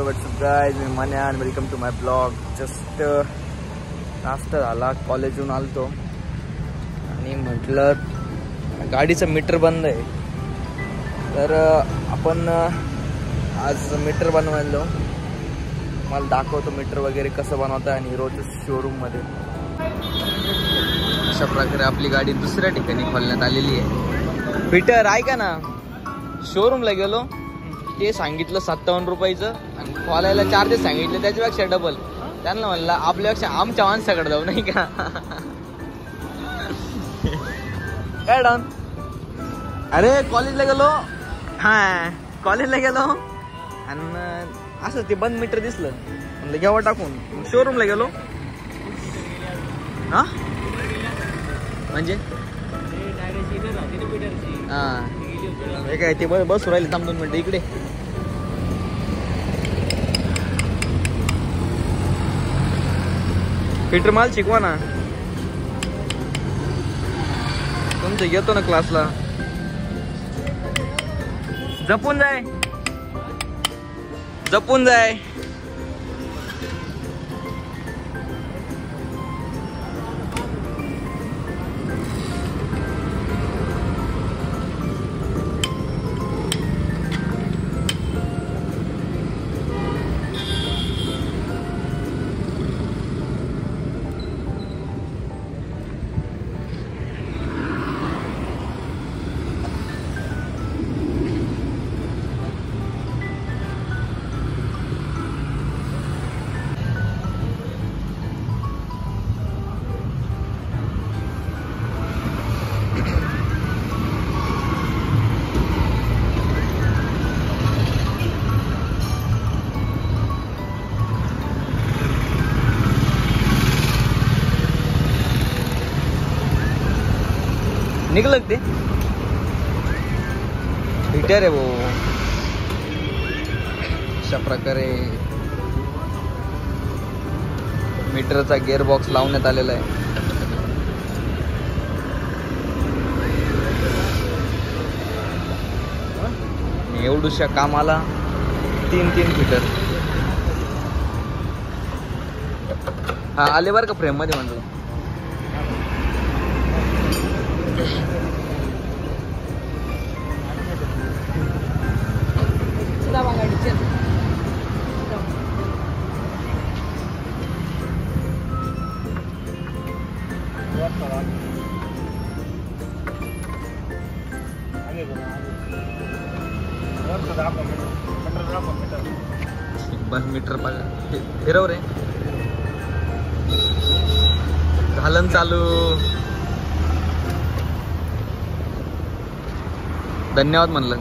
WhatsApp guys, मी मन्या आणि welcome to my blog. Just नाश्ता झाला, कॉलेजहून आलतो आणि म्हटलं गाडीचं मीटर बंद आहे, तर आपण आज मीटर बनवायला. मला दाखवतो मीटर वगैरे कसं बनवतं आणि रोज शोरूममध्ये. अशा प्रकारे आपली गाडी दुसऱ्या ठिकाणी खोलण्यात आलेली आहे. पीटर ऐका ना, शोरूमला गेलो, ते सांगितलं 57 रुपयाचं आणि खोलायला चार्जेस सांगितले त्याच्यापेक्षा डबल. त्यांना म्हणलं आपल्यापेक्षा आमच्या माणसाकडे जाऊ, नाही का? काय डाऊन? अरे कॉलेजला गेलो, कॉलेजला गेलो आणि असं ते बंद मीटर दिसलं, म्हणलं घ्यावं टाकून. शोरूमला गेलो. हा म्हणजे हे काय ते बस राहिले, थांब 2 मिनिटं इकडे. पीटर माल शिकवा ना, तुमचं घेतो ना क्लासला. जपून जाय, जपून जाय. निघलं ते हीटर आहे भाऊ. अशा प्रकारे मीटरचा गिअर बॉक्स लावण्यात आलेला आहे. एवढूशा कामाला 3 फीटर. हा आले बरं का फ्रेम मध्ये म्हणतो. बस मीटर बघा, फिरव रे. झालं चालू. धन्यवाद म्हणलं.